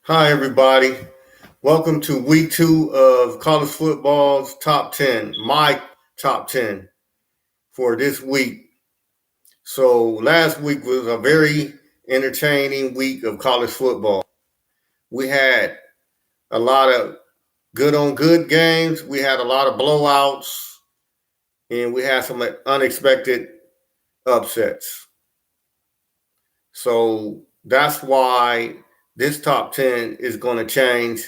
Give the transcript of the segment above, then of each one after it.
Hi, everybody. Welcome to week 2 of college football's top 10, my top 10 for this week. So, last week was a very entertaining week of college football. We had a lot of good on good games, we had a lot of blowouts, and we had some unexpected upsets. So, that's why this top 10 is going to change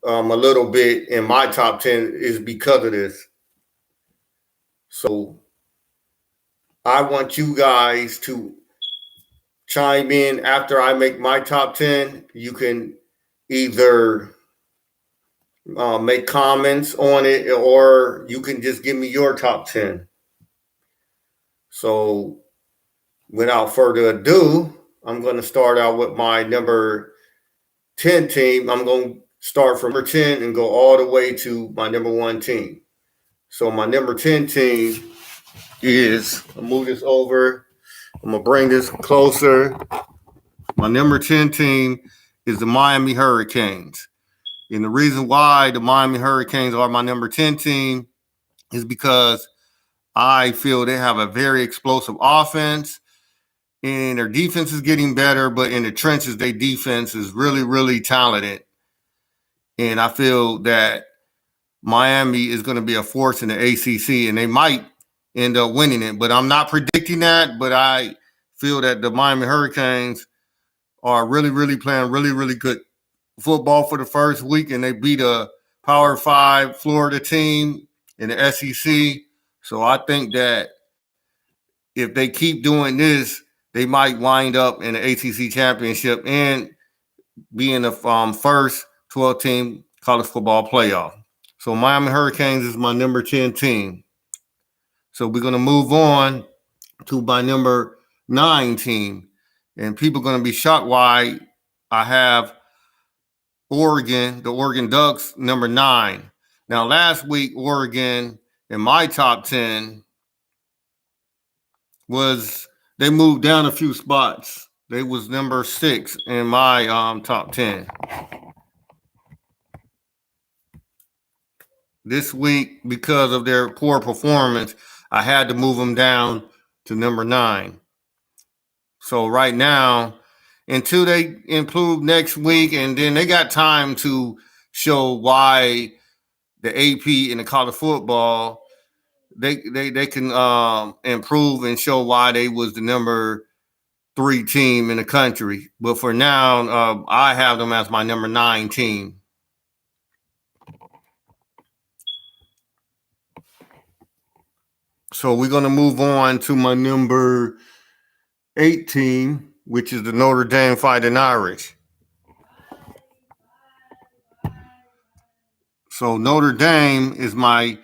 a little bit in my top 10 is because of this. So I want you guys to chime in after I make my top 10. You can either make comments on it or you can just give me your top 10. So without further ado, I'm going to start out with my number 10 team. I'm going to start from number 10 and go all the way to my number 1 team. So my number 10 team is, I'll move this over. I'm going to bring this closer. My number 10 team is the Miami Hurricanes. And the reason why the Miami Hurricanes are my number 10 team is because I feel they have a very explosive offense and their defense is getting better, but in the trenches, their defense is really, really talented. And I feel that Miami is going to be a force in the ACC and they might end up winning it. But I'm not predicting that, but I feel that the Miami Hurricanes are really, really playing really, really good football for the first week, and they beat a Power 5 Florida team in the SEC. So I think that if they keep doing this, they might wind up in the ACC championship and be in the first 12-team college football playoff. So Miami Hurricanes is my number 10 team. So we're going to move on to my number 9 team. And people are going to be shocked why I have Oregon, the Oregon Ducks, number 9. Now, last week, Oregon in my top 10 they moved down a few spots. They was number 6 in my top 10. This week, because of their poor performance, I had to move them down to number 9. So right now, until they improve next week, and then they got time to show why the AP and the college football they can improve and show why they was the number 3 team in the country. But for now, I have them as my number 9 team. So we're going to move on to my number 8 team, which is the Notre Dame Fighting Irish. So Notre Dame is my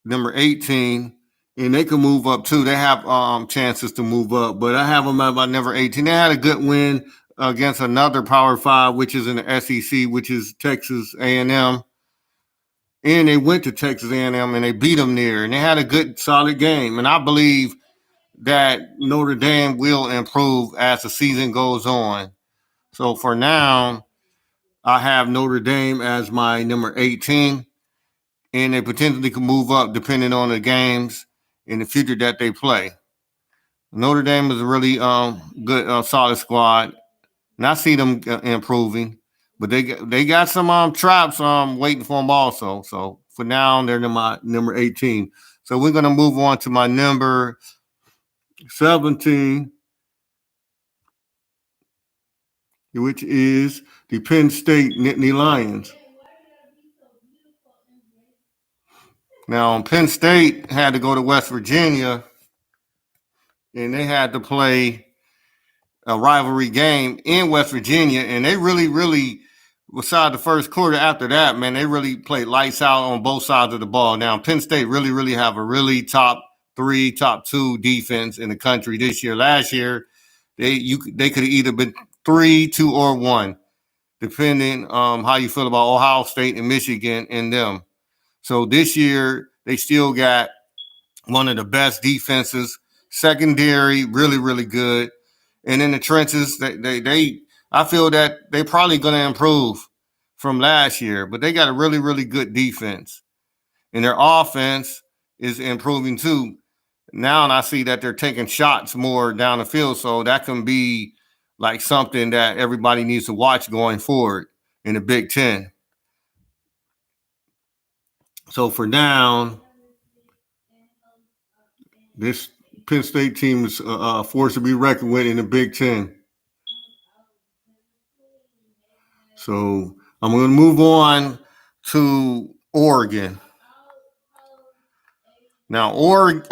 number 18, and they can move up too. They have chances to move up, but I have them at my number 18. They had a good win against another Power 5, which is in the SEC, which is Texas A&M. And they went to Texas A&M and they beat them there, and they had a good, solid game. And I believe that Notre Dame will improve as the season goes on. So for now, I have Notre Dame as my number 18, and they potentially can move up depending on the games in the future that they play. Notre Dame is a really good, solid squad, and I see them improving. But they got some traps waiting for them also. So for now, they're my number 18. So we're going to move on to my number 17, which is the Penn State Nittany Lions. Now, Penn State had to go to West Virginia, and they had to play a rivalry game in West Virginia, and they really, really, beside the first quarter after that, man, they really played lights out on both sides of the ball. Now, Penn State really, really have a really top 3, top 2 defense in the country this year. Last year, they could have either been 3, 2, or 1, depending how you feel about Ohio State and Michigan and them. So this year, they still got one of the best defenses, secondary, really, really good. And in the trenches, they I feel that they're probably going to improve from last year, but they got a really, really good defense. And their offense is improving too. Now I see that they're taking shots more down the field, so that can be like something that everybody needs to watch going forward in the Big Ten. So for now, this Penn State team is a force to be reckoned with in the Big Ten. So I'm going to move on to Oregon. Now, I'm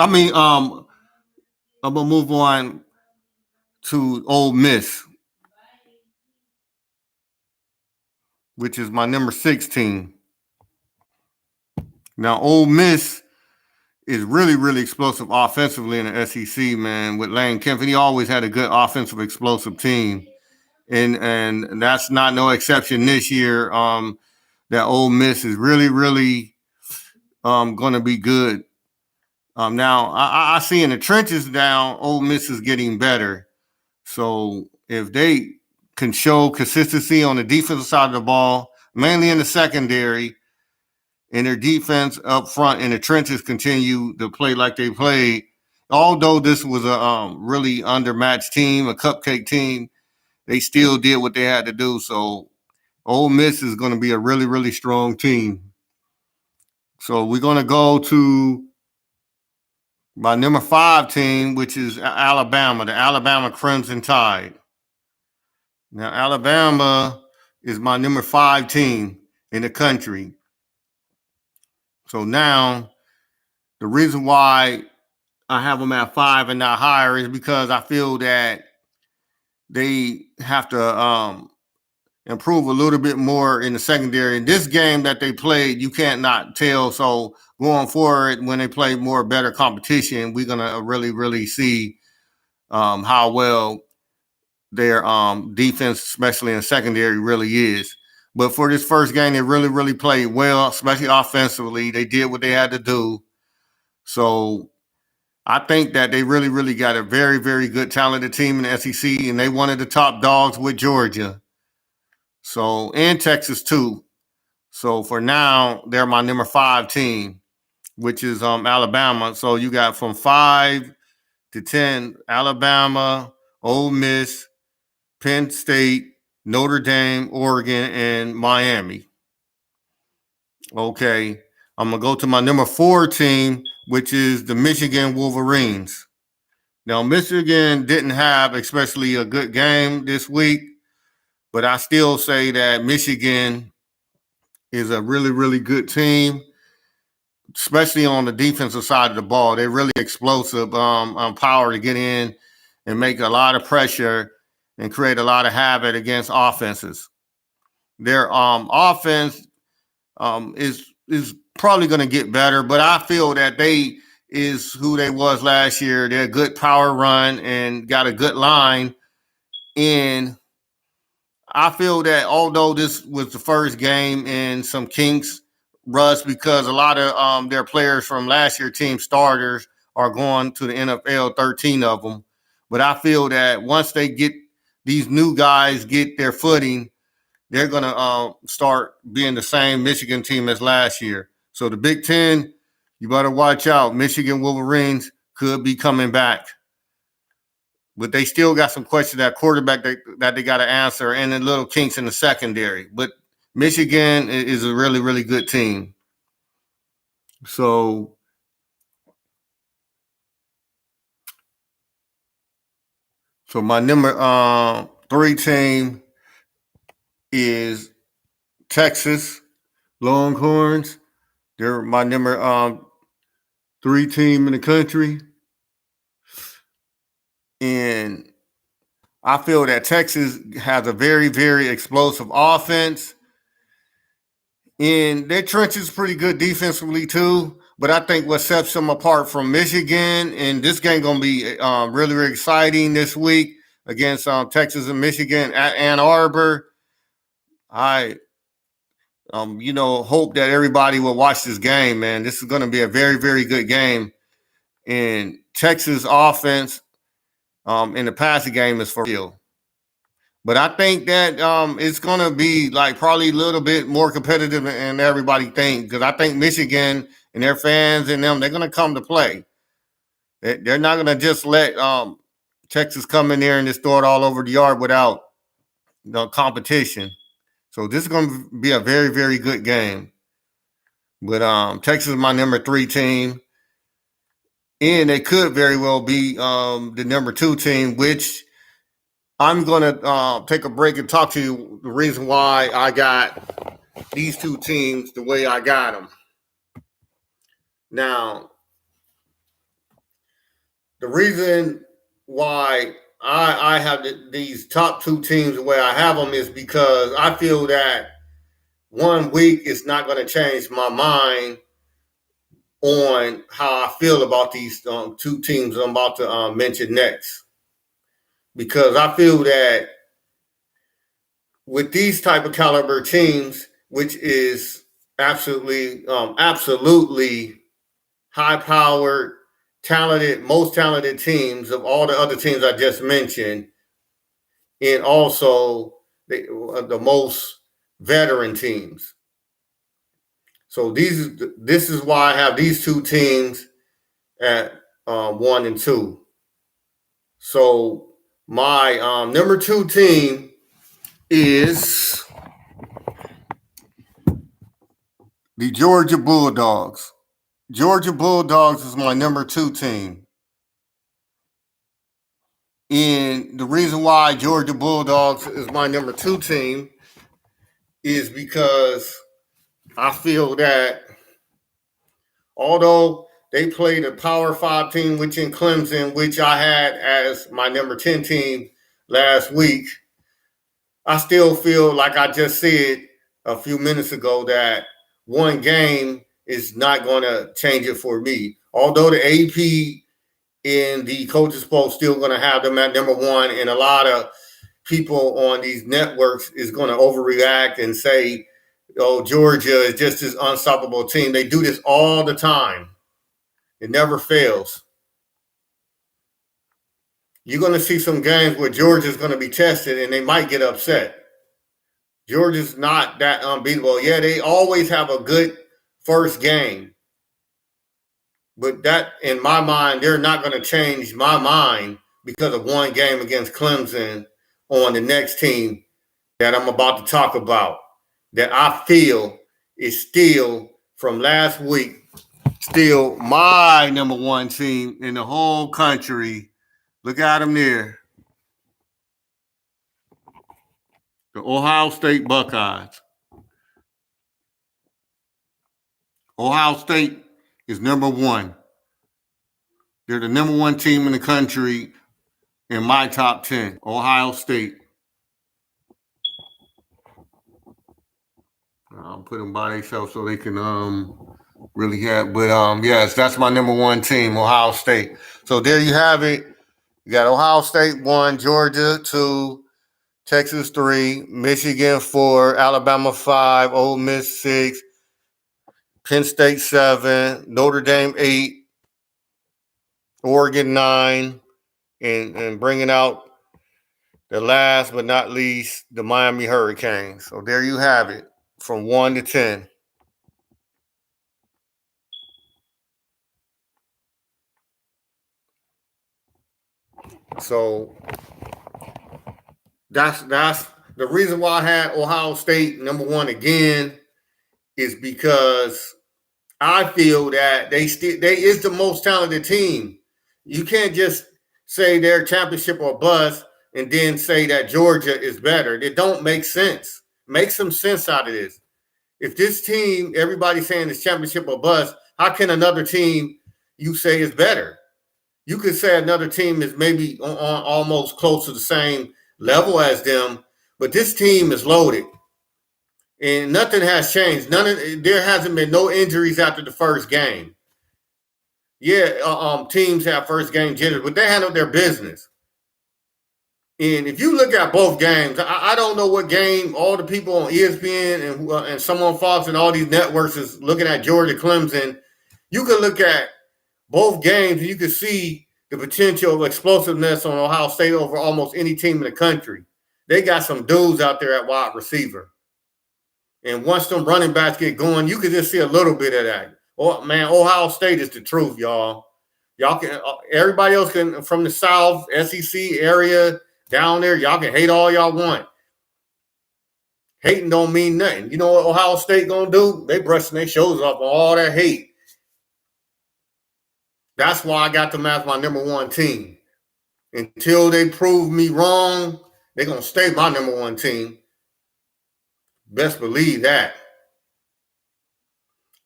gonna move on to Ole Miss, which is my number 16. Now, Ole Miss is really, really explosive offensively in the SEC, man. With Lane Kiffin, he always had a good offensive, explosive team, and that's not no exception this year. That Ole Miss is really, really going to be good. Now, I see in the trenches now, Ole Miss is getting better. So if they can show consistency on the defensive side of the ball, mainly in the secondary, and their defense up front in the trenches continue to play like they played, although this was a really undermatched team, a cupcake team, they still did what they had to do. So Ole Miss is going to be a really, really strong team. So we're going to go to my number 5 team, which is Alabama, the Alabama Crimson Tide. Now, Alabama is my number 5 team in the country. So now, the reason why I have them at 5 and not higher is because I feel that they have to improve a little bit more in the secondary. In this game that they played, you can't not tell. So going forward, when they play more better competition, we're going to really, really see how well their defense, especially in the secondary, really is. But for this first game, they really, really played well, especially offensively. They did what they had to do. So I think that they really, really got a very, very good, talented team in the SEC, and they one of the top dogs with Georgia. So, and Texas too. So for now, they're my number 5 team, which is Alabama. So you got from 5 to 10, Alabama, Ole Miss, Penn State, Notre Dame, Oregon, and Miami. Okay, I'm going to go to my number 4 team, which is the Michigan Wolverines. Now, Michigan didn't have especially a good game this week, but I still say that Michigan is a really, really good team, especially on the defensive side of the ball. They're really explosive, power to get in and make a lot of pressure and create a lot of havoc against offenses. Their offense is probably going to get better, but I feel that they is who they was last year. They're a good power run and got a good line. And I feel that although this was the first game in some kinks, Russ, because a lot of their players from last year's team starters are going to the NFL, 13 of them. But I feel that once they get these new guys get their footing, they're going to start being the same Michigan team as last year. So the Big Ten, you better watch out. Michigan Wolverines could be coming back. But they still got some questions at quarterback that they got to answer and the little kinks in the secondary. But Michigan is a really, really good team. So my number 3 team is Texas Longhorns. They're my number 3 team in the country. And I feel that Texas has a very, very explosive offense. And their trench is pretty good defensively too. But I think what sets them apart from Michigan, and this game going to be really, really exciting this week against Texas and Michigan at Ann Arbor. I, hope that everybody will watch this game, man. This is going to be a very, very good game. And Texas offense in the passing game is for real. But I think that it's going to be like probably a little bit more competitive than everybody thinks, because I think Michigan and their fans and them, they're going to come to play. They're not going to just let Texas come in there and just throw it all over the yard without the competition. So this is going to be a very, very good game. But Texas is my number 3 team. And they could very well be the number 2 team, which I'm going to take a break and talk to you the reason why I got these 2 teams the way I got them. Now, the reason why I have these top 2 teams the way I have them is because I feel that 1 week is not going to change my mind on how I feel about these 2 teams I'm about to mention next. Because I feel that with these type of caliber teams, which is absolutely high-powered, talented, most talented teams of all the other teams I just mentioned, and also the most veteran teams. So this is why I have these 2 teams at 1 and 2. So my number 2 team is the Georgia Bulldogs. Georgia Bulldogs is my number 2 team. And the reason why Georgia Bulldogs is my number 2 team is because I feel that although they played a Power 5 team, which in Clemson, which I had as my number 10 team last week, I still feel like I just said a few minutes ago that 1 game is not going to change it for me. Although the AP and the coaches poll still going to have them at number 1, and a lot of people on these networks is going to overreact and say, oh, Georgia is just this unstoppable team. They do this all the time. It never fails. You're going to see some games where Georgia's going to be tested and they might get upset. Georgia's not that unbeatable. Yeah, they always have a good first game. But that, in my mind, they're not going to change my mind because of 1 game against Clemson on the next team that I'm about to talk about, that I feel is still, from last week, still my number 1 team in the whole country. Look at them there. The Ohio State Buckeyes. Ohio State is number 1. They're the number 1 team in the country in my top 10. Ohio State. I'll put them by themselves so they can really have. But yes, that's my number 1 team, Ohio State. So there you have it. You got Ohio State 1, Georgia 2, Texas 3, Michigan 4, Alabama 5, Ole Miss 6, Penn State 7, Notre Dame 8, Oregon 9, and bringing out the last but not least, the Miami Hurricanes. So there you have it, from 1 to 10. So that's the reason why I had Ohio State number 1 again, is because I feel that they is the most talented team. You can't just say they're championship or bust and then say that Georgia is better. It don't make sense. Make some sense out of this. If this team, everybody's saying is championship or bust, how can another team you say is better? You could say another team is maybe on almost close to the same level as them, but this team is loaded. And nothing has changed. There hasn't been no injuries after the first game. Yeah, teams have first game jitters, but they handle their business. And if you look at both games, I don't know what game all the people on ESPN and some on Fox and all these networks is looking at Georgia Clemson. You can look at both games and you can see the potential explosiveness on Ohio State over almost any team in the country. they got some dudes out there at wide receiver. And once them running backs get going, you can just see a little bit of that. Oh man, Ohio State is the truth, y'all. Y'all can everybody else can from the South, SEC area down there, y'all can hate all y'all want. Hating don't mean nothing. You know what Ohio State gonna do? They brushing their shoulders off on all that hate. That's why I got them as my number one team. Until they prove me wrong, they're gonna stay my number one team. Best believe that.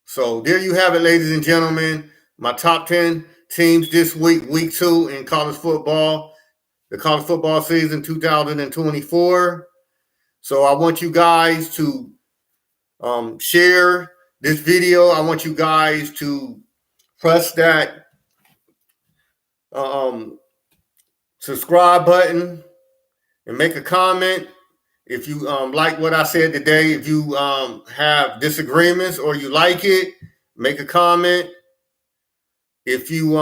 So there you have it, ladies and gentlemen. My top 10 teams this week, week 2 in college football, the college football season 2024. So I want you guys to share this video. I want you guys to press that subscribe button and make a comment. If you like what I said today, if you have disagreements or you like it, make a comment. If you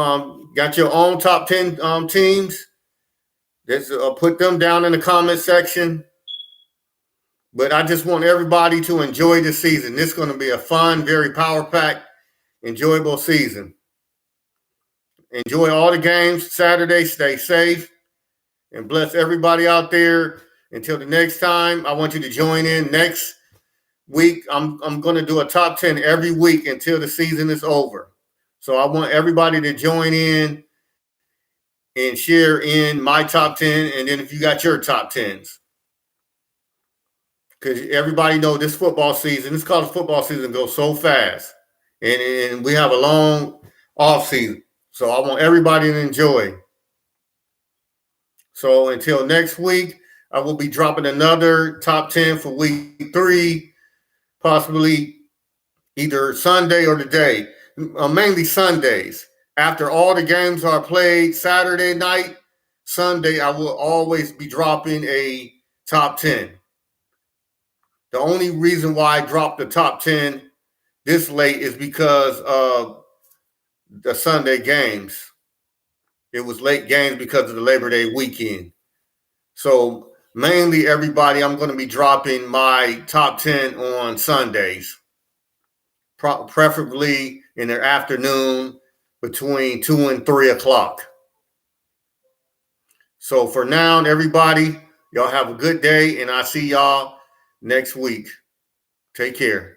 got your own top 10 teams, let's put them down in the comment section. But I just want everybody to enjoy this season. This is going to be a fun, very power-packed, enjoyable season. Enjoy all the games Saturday. Stay safe and bless everybody out there. Until the next time, I want you to join in next week. I'm going to do a top 10 every week until the season is over. So I want everybody to join in and share in my top 10. And then if you got your top 10s. Because everybody know this football season, this college football season goes so fast. And we have a long off season. So I want everybody to enjoy. So until next week, I will be dropping another top 10 for week 3, possibly either Sunday or today, mainly Sundays. After all the games are played Saturday night, Sunday, I will always be dropping a top 10. The only reason why I dropped the top 10 this late is because of the Sunday games. It was late games because of the Labor Day weekend. So mainly everybody, I'm going to be dropping my top 10 on Sundays, preferably in the afternoon between 2 and 3 o'clock. So for now, everybody, y'all have a good day, and I'll see y'all next week. Take care.